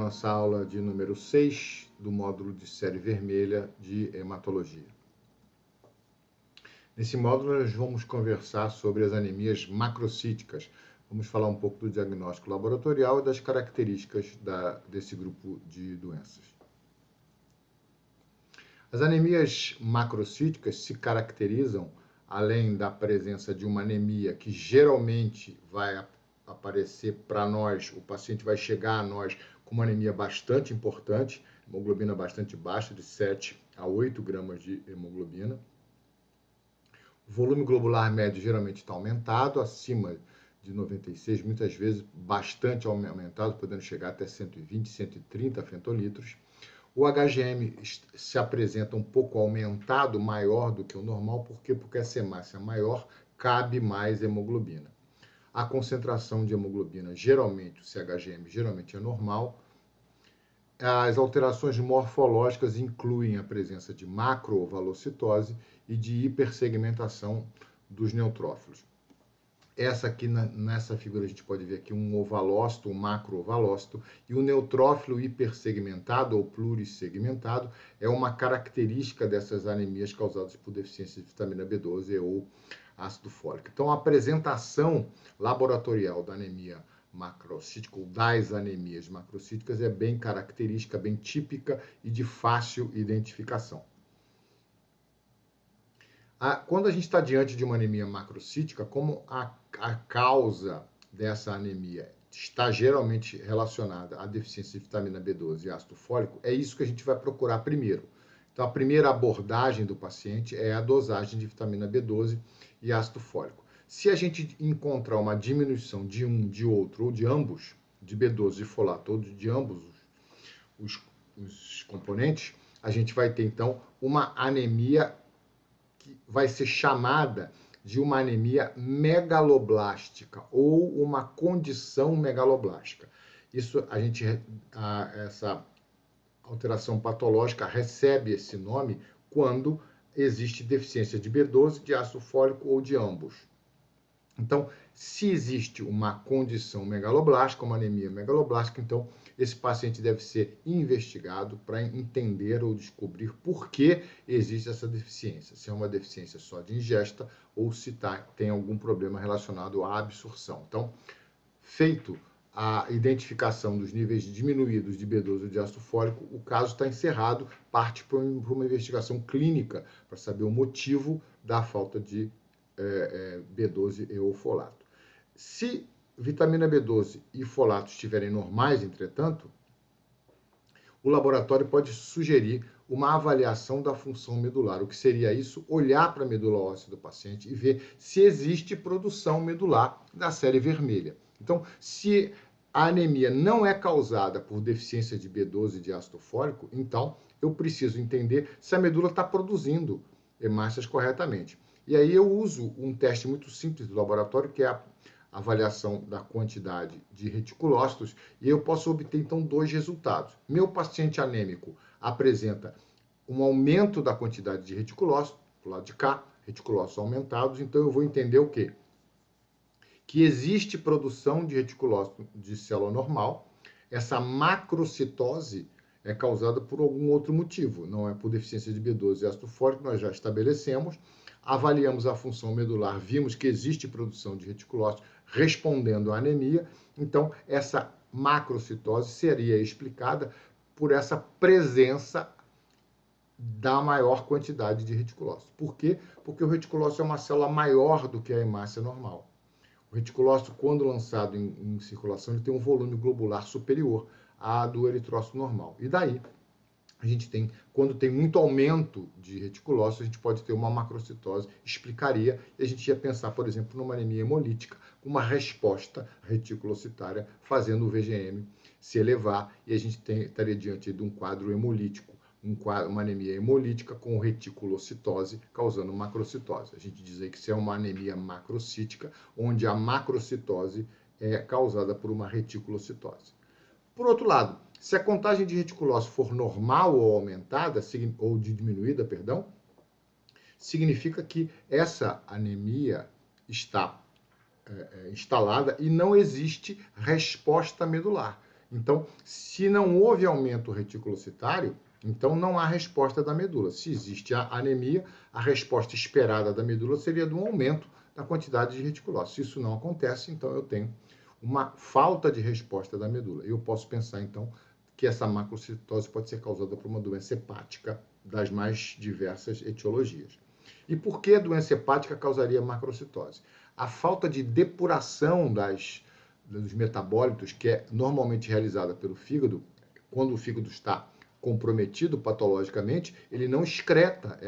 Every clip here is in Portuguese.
nossa aula de número 6 do módulo de série vermelha de hematologia. Nesse módulo nós vamos conversar sobre as anemias macrocíticas. Vamos falar um pouco do diagnóstico laboratorial e das características desse grupo de doenças. As anemias macrocíticas se caracterizam, além da presença de uma anemia que geralmente vai aparecer para nós, o paciente vai chegar a nós com uma anemia bastante importante, hemoglobina bastante baixa, de 7 a 8 gramas de hemoglobina. O volume globular médio geralmente está aumentado, acima de 96, muitas vezes bastante aumentado, podendo chegar até 120, 130 fentolitros. O HGM se apresenta um pouco aumentado, maior do que o normal, por quê? Porque essa hemácia maior cabe mais hemoglobina. A concentração de hemoglobina, geralmente, o CHGM geralmente é normal. As alterações morfológicas incluem a presença de macrovalocitose e de hipersegmentação dos neutrófilos. Essa aqui, nessa figura, a gente pode ver aqui um ovalócito, um macroovalócito, e o neutrófilo hipersegmentado ou plurissegmentado é uma característica dessas anemias causadas por deficiência de vitamina B12 ou ácido fólico. Então, a apresentação laboratorial da anemia macrocítica, ou das anemias macrocíticas, é bem característica, bem típica e de fácil identificação. Quando a gente está diante de uma anemia macrocítica, como a causa dessa anemia está geralmente relacionada à deficiência de vitamina B12 e ácido fólico, é isso que a gente vai procurar primeiro. Então, a primeira abordagem do paciente é a dosagem de vitamina B12 e ácido fólico. Se a gente encontrar uma diminuição de um, de outro ou de ambos, de B12 e folato, ou de ambos os componentes, a gente vai ter, então, uma anemia que vai ser chamada de uma anemia megaloblástica ou uma condição megaloblástica. Essa alteração patológica recebe esse nome quando existe deficiência de B12, de ácido fólico ou de ambos. Então, se existe uma condição megaloblástica, uma anemia megaloblástica, então esse paciente deve ser investigado para entender ou descobrir por que existe essa deficiência. Se é uma deficiência só de ingesta ou se tem algum problema relacionado à absorção. Então, feito a identificação dos níveis diminuídos de B12 ou de ácido fólico, o caso está encerrado, parte para uma investigação clínica para saber o motivo da falta de B12 e ou folato. Se vitamina B12 e folato estiverem normais, entretanto, o laboratório pode sugerir uma avaliação da função medular. O que seria isso? Olhar para a medula óssea do paciente e ver se existe produção medular da série vermelha. Então, se a anemia não é causada por deficiência de B12 e de ácido fólico, então eu preciso entender se a medula está produzindo hemácias corretamente. E aí eu uso um teste muito simples do laboratório, que é a avaliação da quantidade de reticulócitos, e eu posso obter, então, dois resultados. Meu paciente anêmico apresenta um aumento da quantidade de reticulócitos, do lado de cá, reticulócitos aumentados, então eu vou entender o quê? Que existe produção de reticulócito de célula normal, essa macrocitose é causada por algum outro motivo, não é por deficiência de B12 e ácido fólico, nós já estabelecemos, avaliamos a função medular, vimos que existe produção de reticulócitos respondendo à anemia, então essa macrocitose seria explicada por essa presença da maior quantidade de reticulócitos. Por quê? Porque o reticulócito é uma célula maior do que a hemácia normal. O reticulócito, quando lançado em circulação, ele tem um volume globular superior à do eritrócito normal. E daí, a gente tem, quando tem muito aumento de reticulócitos, a gente pode ter uma macrocitose, explicaria, e a gente ia pensar, por exemplo, numa anemia hemolítica, uma resposta reticulocitária, fazendo o VGM se elevar, e a gente estaria diante de um quadro hemolítico, uma anemia hemolítica com reticulocitose, causando macrocitose. A gente diz aí que isso é uma anemia macrocítica, onde a macrocitose é causada por uma reticulocitose. Por outro lado, se a contagem de reticulócitos for normal ou aumentada, ou diminuída, perdão, significa que essa anemia está instalada e não existe resposta medular. Então, se não houve aumento reticulocitário, então não há resposta da medula. Se existe a anemia, a resposta esperada da medula seria de um aumento da quantidade de reticulócitos. Se isso não acontece, então eu tenho uma falta de resposta da medula. Eu posso pensar, então, que essa macrocitose pode ser causada por uma doença hepática das mais diversas etiologias. E por que a doença hepática causaria macrocitose? A falta de depuração dos metabólitos, que é normalmente realizada pelo fígado, quando o fígado está comprometido patologicamente, ele não excreta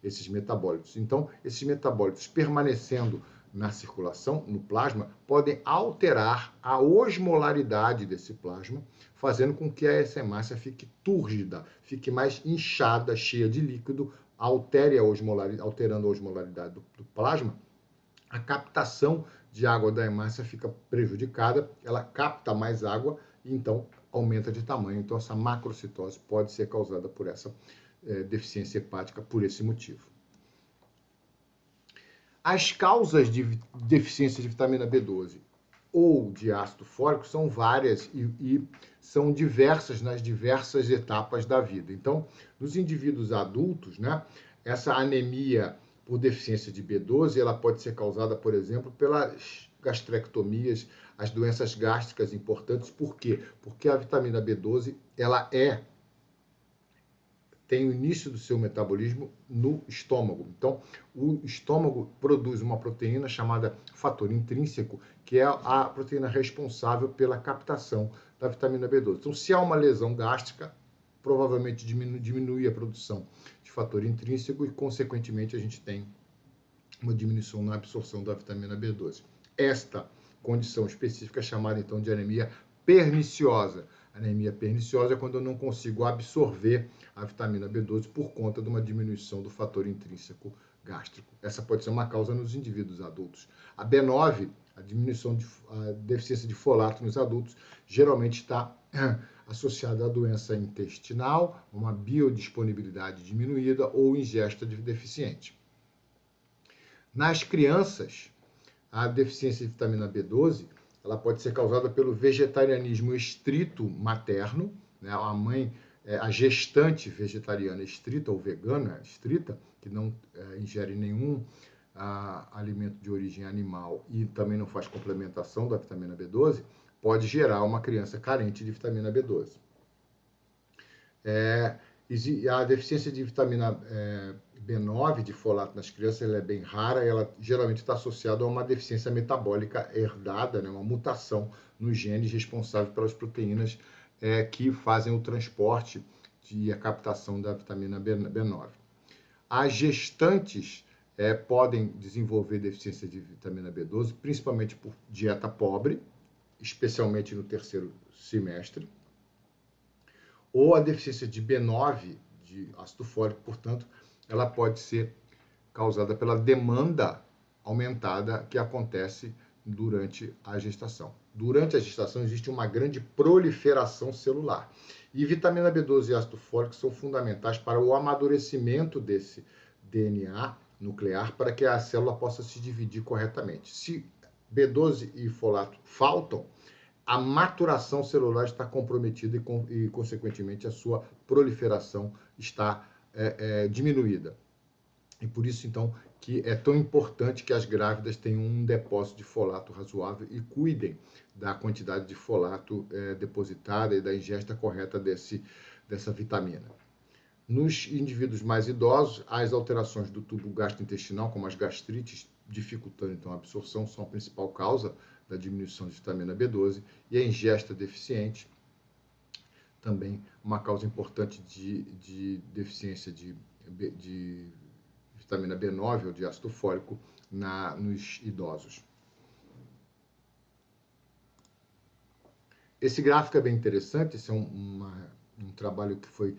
esses metabólitos. Então, esses metabólitos permanecendo na circulação, no plasma, podem alterar a osmolaridade desse plasma, fazendo com que essa hemácia fique túrgida, fique mais inchada, cheia de líquido, alterando a osmolaridade do plasma. A captação de água da hemácia fica prejudicada, ela capta mais água e então aumenta de tamanho. Então, essa macrocitose pode ser causada por essa deficiência hepática por esse motivo. As causas de deficiência de vitamina B12 ou de ácido fólico são várias e são diversas nas diversas etapas da vida. Então, nos indivíduos adultos, né, essa anemia por deficiência de B12, ela pode ser causada, por exemplo, pelas gastrectomias, as doenças gástricas importantes. Por quê? Porque a vitamina B12, ela tem o início do seu metabolismo no estômago. Então, o estômago produz uma proteína chamada fator intrínseco, que é a proteína responsável pela captação da vitamina B12. Então, se há uma lesão gástrica, provavelmente diminui a produção de fator intrínseco e, consequentemente, a gente tem uma diminuição na absorção da vitamina B12. Esta condição específica é chamada, então, de anemia perniciosa. Anemia perniciosa é quando eu não consigo absorver a vitamina B12 por conta de uma diminuição do fator intrínseco gástrico. Essa pode ser uma causa nos indivíduos adultos. A B9, a deficiência de folato nos adultos, geralmente está associada à doença intestinal, uma biodisponibilidade diminuída ou ingesta deficiente. Nas crianças, a deficiência de vitamina B12 ela pode ser causada pelo vegetarianismo estrito materno, né? A mãe, a gestante vegetariana estrita ou vegana estrita, que não ingere nenhum alimento de origem animal e também não faz complementação da vitamina B12, pode gerar uma criança carente de vitamina B12. A deficiência de vitamina B9, de folato nas crianças, ela é bem rara e ela geralmente está associada a uma deficiência metabólica herdada, né, uma mutação nos genes responsáveis pelas proteínas que fazem o transporte e a captação da vitamina B9. As gestantes podem desenvolver deficiência de vitamina B12, principalmente por dieta pobre, especialmente no terceiro semestre, ou a deficiência de B9, de ácido fólico, portanto, ela pode ser causada pela demanda aumentada que acontece durante a gestação. Durante a gestação existe uma grande proliferação celular. E vitamina B12 e ácido fólico são fundamentais para o amadurecimento desse DNA nuclear para que a célula possa se dividir corretamente. Se B12 e folato faltam, a maturação celular está comprometida e consequentemente, a sua proliferação está diminuída. E por isso, então, que é tão importante que as grávidas tenham um depósito de folato razoável e cuidem da quantidade de folato depositada e da ingesta correta dessa vitamina. Nos indivíduos mais idosos, as alterações do tubo gastrointestinal, como as gastrites, dificultando então a absorção, são a principal causa da diminuição de vitamina B12, e a ingesta deficiente, também uma causa importante de deficiência de vitamina B9 ou de ácido fólico nos idosos. Esse gráfico é bem interessante, esse é um trabalho que foi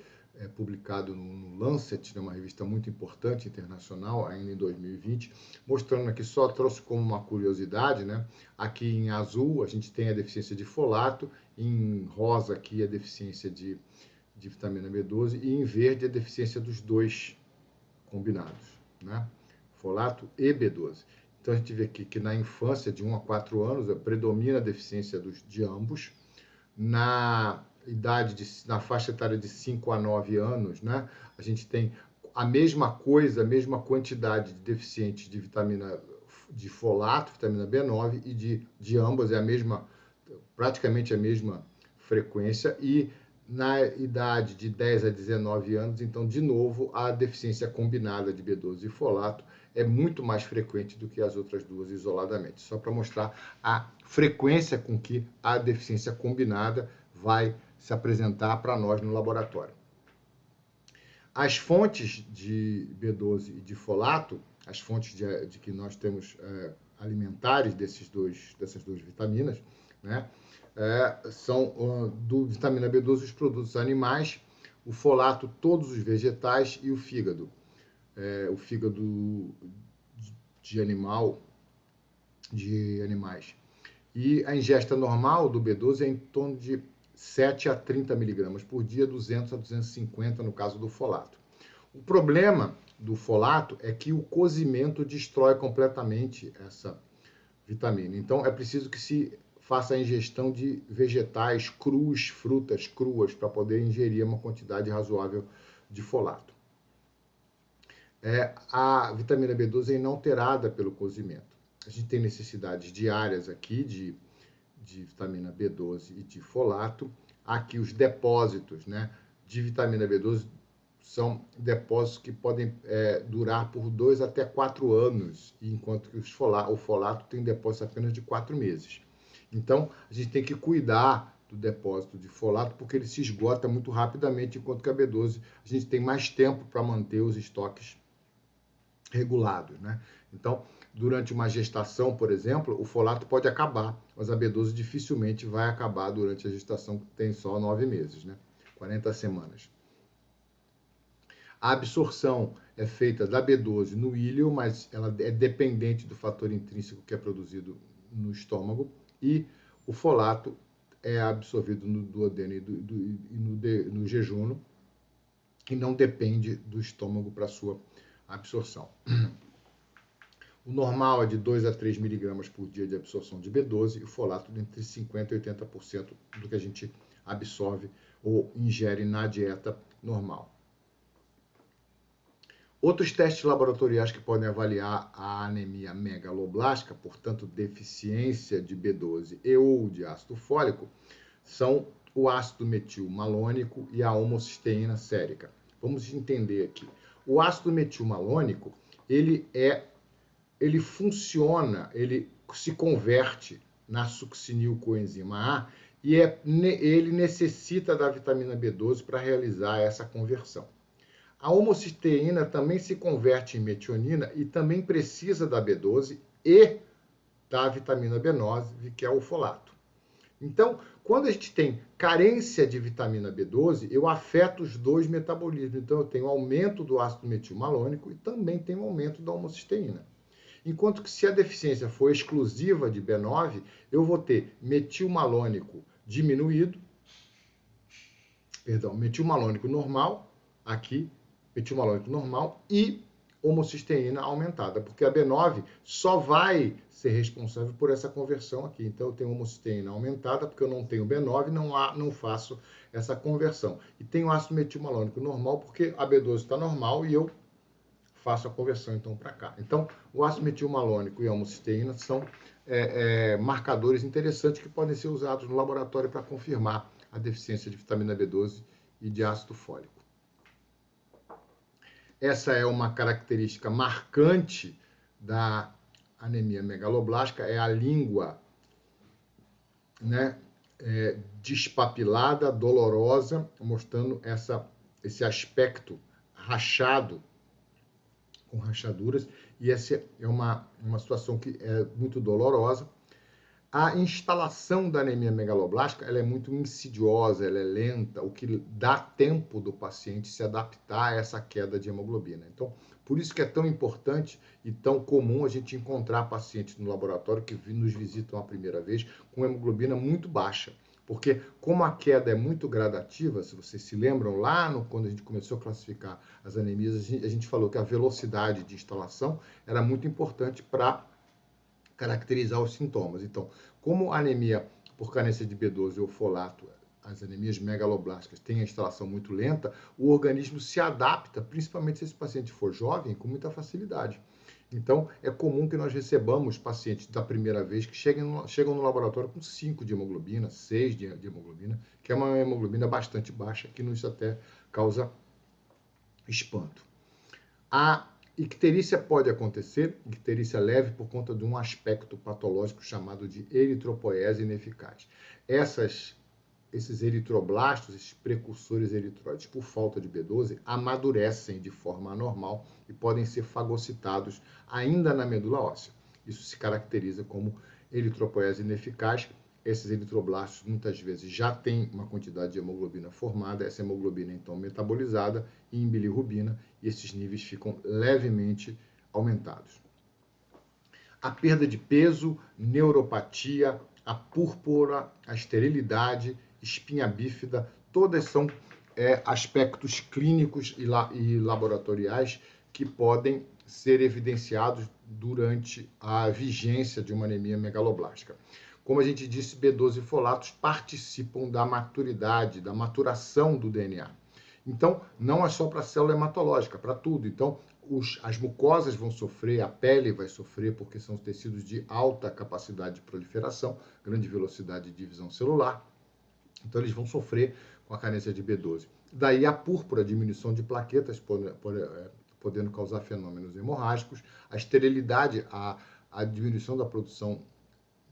publicado no Lancet, uma revista muito importante, internacional, ainda em 2020, mostrando aqui, só trouxe como uma curiosidade, né? Aqui em azul a gente tem a deficiência de folato, em rosa aqui a deficiência de vitamina B12 e em verde a deficiência dos dois combinados, né? Folato e B12. Então a gente vê aqui que na infância, de 1 a 4 anos, predomina a deficiência de ambos. na na faixa etária de 5 a 9 anos, né? A gente tem a mesma coisa, a mesma quantidade de deficientes de vitamina de folato, vitamina B9 e de ambas é a mesma, praticamente a mesma frequência, e na idade de 10 a 19 anos, então, de novo, a deficiência combinada de B12 e folato é muito mais frequente do que as outras duas isoladamente. Só para mostrar a frequência com que a deficiência combinada vai se apresentar para nós no laboratório. As fontes de B12 e de folato, as fontes de que nós temos alimentares dessas duas vitaminas, né, são do vitamina B12 os produtos animais, o folato todos os vegetais e o fígado. O fígado de animais. E a ingesta normal do B12 é em torno de 7 a 30 miligramas por dia, 200 a 250 no caso do folato. O problema do folato é que o cozimento destrói completamente essa vitamina. Então, é preciso que se faça a ingestão de vegetais crus, frutas cruas, para poder ingerir uma quantidade razoável de folato. A vitamina B12 é inalterada pelo cozimento. A gente tem necessidades diárias aqui de vitamina B12 e de folato. Aqui os depósitos, né, de vitamina B12 são depósitos que podem durar por 2 até 4 anos, enquanto que o folato tem depósito apenas de 4 meses. Então, a gente tem que cuidar do depósito de folato, porque ele se esgota muito rapidamente, enquanto que a B12 a gente tem mais tempo para manter os estoques regulados, né? Então, durante uma gestação, por exemplo, o folato pode acabar, mas a B12 dificilmente vai acabar durante a gestação, que tem só 9 meses, né? 40 semanas. A absorção é feita da B12 no íleo, mas ela é dependente do fator intrínseco que é produzido no estômago, e o folato é absorvido no duodeno e no jejum, e não depende do estômago para sua absorção. O normal é de 2 a 3 miligramas por dia de absorção de B12 e o folato entre 50% e 80% do que a gente absorve ou ingere na dieta normal. Outros testes laboratoriais que podem avaliar a anemia megaloblástica, portanto, deficiência de B12 e ou de ácido fólico, são o ácido metilmalônico e a homocisteína sérica. Vamos entender aqui. O ácido metilmalônico, ele funciona, ele se converte na succinilcoenzima A e ele necessita da vitamina B12 para realizar essa conversão. A homocisteína também se converte em metionina e também precisa da B12 e da vitamina B9, que é o folato. Então, quando a gente tem carência de vitamina B12, eu afeto os dois metabolismos. Então, eu tenho aumento do ácido metilmalônico e também tenho aumento da homocisteína. Enquanto que se a deficiência for exclusiva de B9, eu vou ter metilmalônico diminuído, metilmalônico normal, aqui, metilmalônico normal, e homocisteína aumentada, porque a B9 só vai ser responsável por essa conversão aqui. Então, eu tenho homocisteína aumentada, porque eu não tenho B9, não faço essa conversão. E tenho ácido metilmalônico normal, porque a B12 está normal e eu faço a conversão, então, para cá. Então, o ácido metilmalônico e a homocisteína são marcadores interessantes que podem ser usados no laboratório para confirmar a deficiência de vitamina B12 e de ácido fólico. Essa é uma característica marcante da anemia megaloblástica, é a língua, né, despapilada, dolorosa, mostrando esse aspecto rachado, com rachaduras, e essa é uma situação que é muito dolorosa. A instalação da anemia megaloblástica ela é muito insidiosa, ela é lenta, o que dá tempo do paciente se adaptar a essa queda de hemoglobina. Então, por isso que é tão importante e tão comum a gente encontrar pacientes no laboratório que nos visitam a primeira vez com hemoglobina muito baixa. Porque como a queda é muito gradativa, se vocês se lembram, quando a gente começou a classificar as anemias, a gente falou que a velocidade de instalação era muito importante para caracterizar os sintomas. Então, como a anemia por carência de B12 ou folato, as anemias megaloblásticas têm a instalação muito lenta, o organismo se adapta, principalmente se esse paciente for jovem, com muita facilidade. Então, é comum que nós recebamos pacientes da primeira vez que chegam no laboratório com 5 de hemoglobina, 6 de hemoglobina, que é uma hemoglobina bastante baixa, que nos até causa espanto. A icterícia pode acontecer, icterícia leve, por conta de um aspecto patológico chamado de eritropoiese ineficaz. Esses eritroblastos, esses precursores eritroides, por falta de B12, amadurecem de forma anormal e podem ser fagocitados ainda na medula óssea. Isso se caracteriza como eritropoiese ineficaz. Esses eritroblastos muitas vezes já têm uma quantidade de hemoglobina formada, essa hemoglobina então metabolizada em bilirrubina, e esses níveis ficam levemente aumentados. A perda de peso, neuropatia, a púrpura, a esterilidade, espinha bífida, todas são aspectos clínicos e laboratoriais que podem ser evidenciados durante a vigência de uma anemia megaloblástica. Como a gente disse, B12 e folatos participam da maturidade, da maturação do DNA. Então, não é só para a célula hematológica, para tudo. Então, as mucosas vão sofrer, a pele vai sofrer, porque são tecidos de alta capacidade de proliferação, grande velocidade de divisão celular. Então, eles vão sofrer com a carência de B12. Daí a púrpura, a diminuição de plaquetas, podendo causar fenômenos hemorrágicos. A esterilidade, a diminuição da produção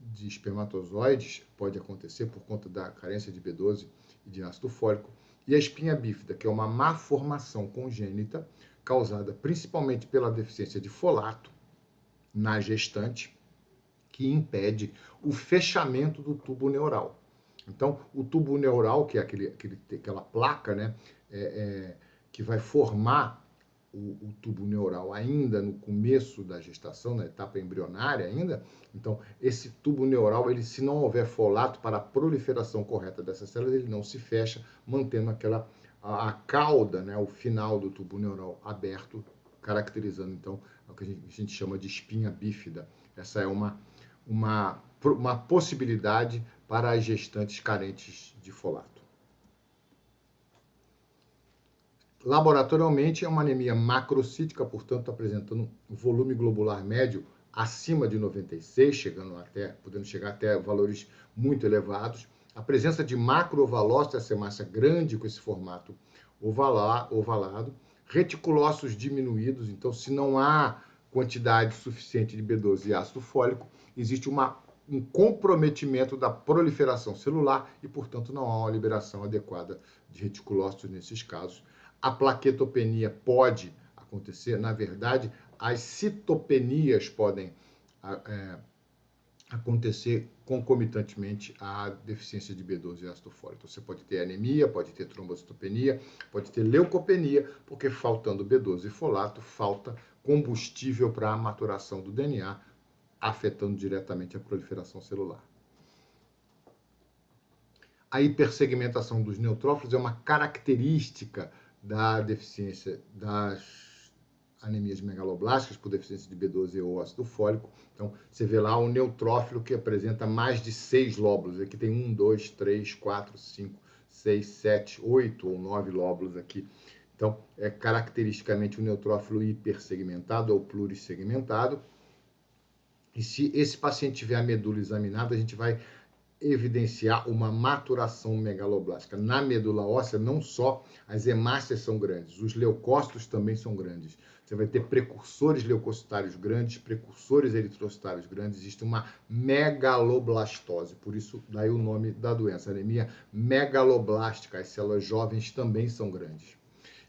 de espermatozoides pode acontecer por conta da carência de B12 e de ácido fólico. E a espinha bífida, que é uma má formação congênita, causada principalmente pela deficiência de folato na gestante, que impede o fechamento do tubo neural. Então, o tubo neural, que é aquela placa, né, que vai formar o tubo neural ainda no começo da gestação, na etapa embrionária ainda. Então, esse tubo neural, se não houver folato para a proliferação correta dessas células, ele não se fecha, mantendo a cauda, né, o final do tubo neural aberto, caracterizando, então, o que a gente chama de espinha bífida. Essa é uma possibilidade para as gestantes carentes de folato. Laboratorialmente, é uma anemia macrocítica, portanto, apresentando um volume globular médio acima de 96, podendo chegar até valores muito elevados. A presença de macrovalócitos, essa hemácia grande com esse formato ovalado. Reticulócitos diminuídos, então, se não há quantidade suficiente de B12 e ácido fólico, existe um comprometimento da proliferação celular e, portanto, não há uma liberação adequada de reticulócitos nesses casos. A plaquetopenia pode acontecer, na verdade, as citopenias podem acontecer concomitantemente à deficiência de B12 e ácido fólico. Então, você pode ter anemia, pode ter trombocitopenia, pode ter leucopenia, porque faltando B12 e folato, falta combustível para a maturação do DNA, afetando diretamente a proliferação celular. A hipersegmentação dos neutrófilos é uma característica da deficiência das anemias megaloblásticas por deficiência de B12 ou ácido fólico. Então, você vê lá um neutrófilo que apresenta mais de 6 lóbulos. Aqui tem 1, 2, 3, 4, 5, 6, 7, 8 ou 9 lóbulos aqui. Então, é caracteristicamente um neutrófilo hipersegmentado ou plurissegmentado. E se esse paciente tiver a medula examinada, a gente vai evidenciar uma maturação megaloblástica. Na medula óssea, não só as hemácias são grandes, os leucócitos também são grandes. Você vai ter precursores leucocitários grandes, precursores eritrocitários grandes, existe uma megaloblastose, por isso daí o nome da doença, anemia megaloblástica. As células jovens também são grandes.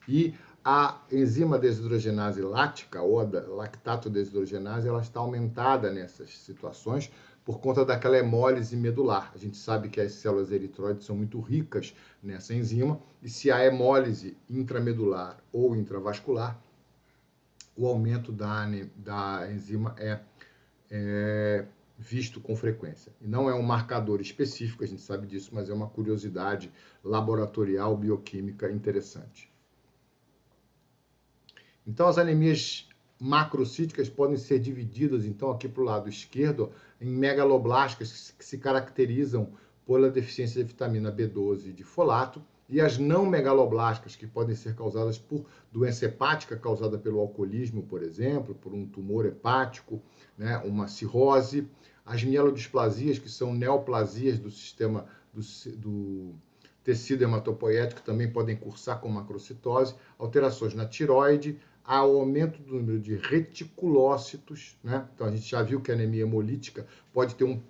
E a enzima desidrogenase lática, ou a lactato desidrogenase, ela está aumentada nessas situações, por conta daquela hemólise medular. A gente sabe que as células eritroides são muito ricas nessa enzima, e se há hemólise intramedular ou intravascular, o aumento da enzima é visto com frequência. E não é um marcador específico, a gente sabe disso, mas é uma curiosidade laboratorial bioquímica interessante. Então, as anemias macrocíticas podem ser divididas, então, aqui para o lado esquerdo, em megaloblásticas que se caracterizam pela deficiência de vitamina B12 e de folato, e as não megaloblásticas, que podem ser causadas por doença hepática causada pelo alcoolismo, por exemplo, por um tumor hepático, né, uma cirrose, as mielodisplasias, que são neoplasias do sistema do tecido hematopoético, também podem cursar com macrocitose, alterações na tireoide, ao aumento do número de reticulócitos, né? Então, a gente já viu que a anemia hemolítica pode ter um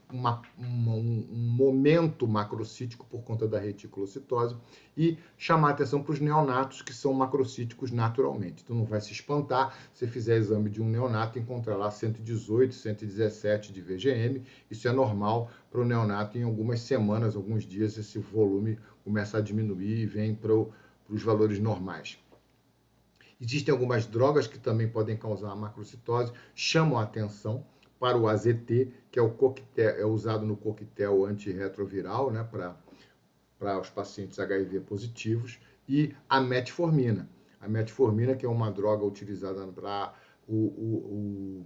momento macrocítico por conta da reticulocitose, e chamar atenção para os neonatos, que são macrocíticos naturalmente. Então, não vai se espantar se fizer exame de um neonato e encontrar lá 118, 117 de VGM. Isso é normal para o neonato. Em algumas semanas, alguns dias, esse volume começa a diminuir e vem para os valores normais. Existem algumas drogas que também podem causar a macrocitose, chamam a atenção para o AZT, que é o coquetel, é usado no coquetel antirretroviral, né, para os pacientes HIV positivos, e a metformina. A metformina, que é uma droga utilizada para o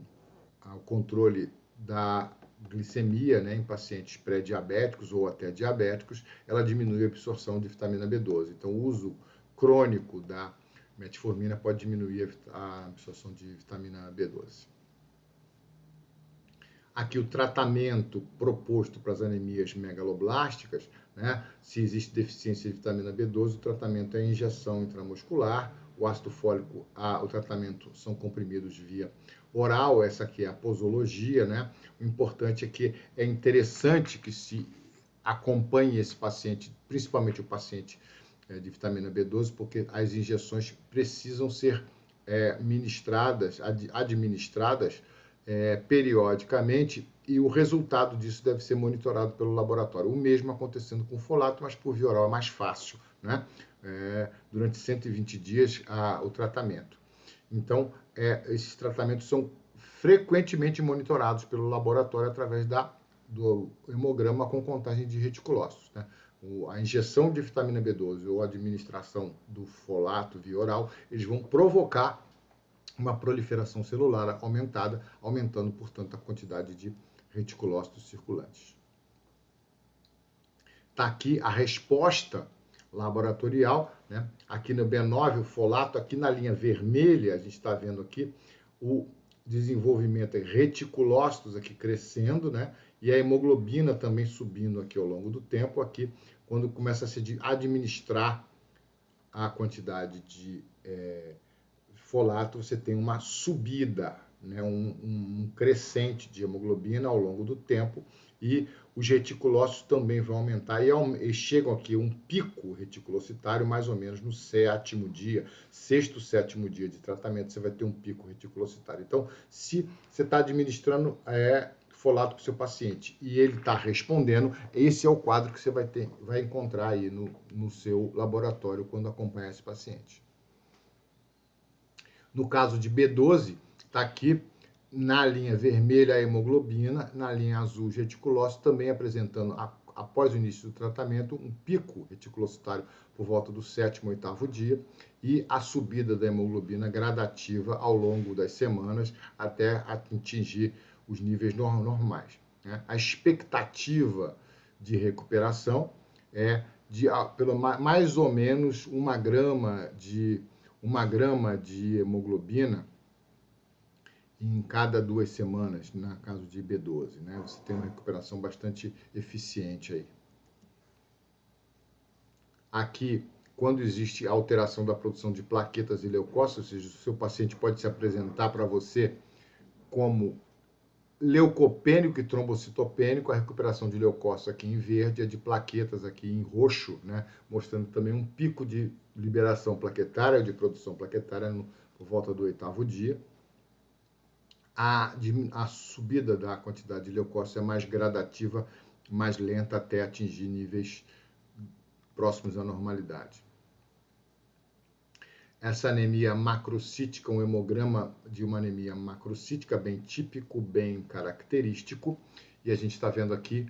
controle da glicemia, né, em pacientes pré-diabéticos ou até diabéticos, ela diminui a absorção de vitamina B12. Então, o uso crônico da metformina pode diminuir a absorção de vitamina B12. Aqui o tratamento proposto para as anemias megaloblásticas, né? Se existe deficiência de vitamina B12, o tratamento é injeção intramuscular, o ácido fólico, o tratamento são comprimidos via oral, essa aqui é a posologia, né? O importante é que é interessante que se acompanhe esse paciente, principalmente o paciente de vitamina B12, porque as injeções precisam ser administradas periodicamente, e o resultado disso deve ser monitorado pelo laboratório. O mesmo acontecendo com o folato, mas por via oral é mais fácil, né? Durante 120 dias o tratamento. Então, esses tratamentos são frequentemente monitorados pelo laboratório através do hemograma com contagem de reticulócitos, né? A injeção de vitamina B12 ou a administração do folato via oral, eles vão provocar uma proliferação celular aumentada, aumentando, portanto, a quantidade de reticulócitos circulantes. Está aqui a resposta laboratorial, né? Aqui no B9, o folato, aqui na linha vermelha, a gente está vendo aqui o desenvolvimento em reticulócitos aqui crescendo, né? E a hemoglobina também subindo aqui ao longo do tempo, aqui quando começa a se administrar a quantidade de folato, você tem uma subida, né? um crescente de hemoglobina ao longo do tempo, e os reticulócitos também vão aumentar e chegam aqui a um pico reticulocitário mais ou menos no sexto, sétimo dia de tratamento, você vai ter um pico reticulocitário. Então, se você está administrando folato para o seu paciente e ele está respondendo, esse é o quadro que você vai encontrar aí no seu laboratório quando acompanhar esse paciente. No caso de B12, está aqui na linha vermelha a hemoglobina, na linha azul os reticulócitos, também apresentando, após o início do tratamento, um pico reticulocitário por volta do 7º, 8º dia, e a subida da hemoglobina gradativa ao longo das semanas até atingir os níveis normais, né? A expectativa de recuperação é de pelo mais ou menos 1 grama de hemoglobina em cada 2 semanas, no caso de B12, né? Você tem uma recuperação bastante eficiente aí. Aqui, quando existe alteração da produção de plaquetas e leucócitos, ou seja, o seu paciente pode se apresentar para você como leucopênico e trombocitopênico, a recuperação de leucócitos aqui em verde, a de plaquetas aqui em roxo, né? Mostrando também um pico de liberação plaquetária, de produção plaquetária por volta do 8º dia. A subida da quantidade de leucócitos é mais gradativa, mais lenta, até atingir níveis próximos à normalidade. Essa anemia macrocítica, um hemograma de uma anemia macrocítica bem típico, bem característico, e a gente está vendo aqui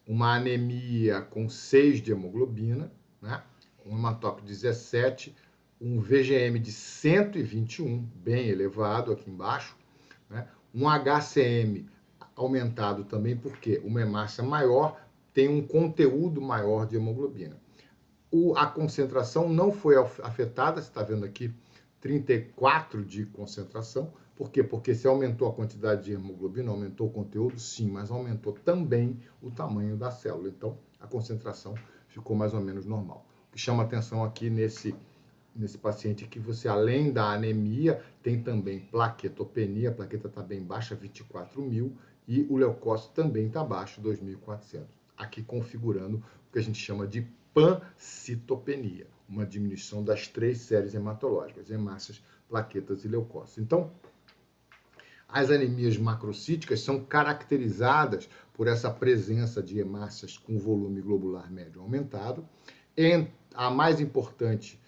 uma anemia com 6 de hemoglobina, né? Um hematócrito 17, um VGM de 121, bem elevado aqui embaixo, né? Um HCM aumentado também, porque uma hemácia maior tem um conteúdo maior de hemoglobina. A concentração não foi afetada, você está vendo aqui 34 de concentração. Por quê? Porque se aumentou a quantidade de hemoglobina, aumentou o conteúdo, sim, mas aumentou também o tamanho da célula. Então, a concentração ficou mais ou menos normal. O que chama atenção aqui nesse paciente é que você, além da anemia, tem também plaquetopenia, a plaqueta está bem baixa, 24.000, e o leucócito também está baixo, 2.400. Aqui configurando o que a gente chama de pancitopenia, uma diminuição das 3 séries hematológicas, hemácias, plaquetas e leucócitos. Então, as anemias macrocíticas são caracterizadas por essa presença de hemácias com volume globular médio aumentado. A mais importante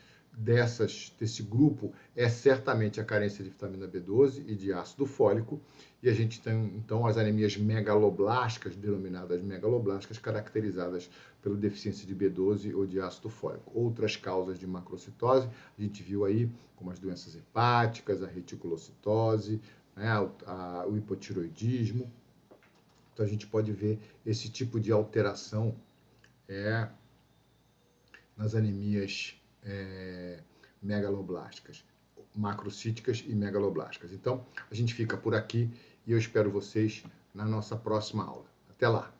desse grupo é certamente a carência de vitamina B12 e de ácido fólico, e a gente tem então as anemias megaloblásticas, denominadas megaloblásticas, caracterizadas pela deficiência de B12 ou de ácido fólico. Outras causas de macrocitose, a gente viu aí, como as doenças hepáticas, a reticulocitose, né, o hipotiroidismo. Então a gente pode ver esse tipo de alteração nas anemias megaloblásticas, macrocíticas e megaloblásticas. Então, a gente fica por aqui e eu espero vocês na nossa próxima aula. Até lá!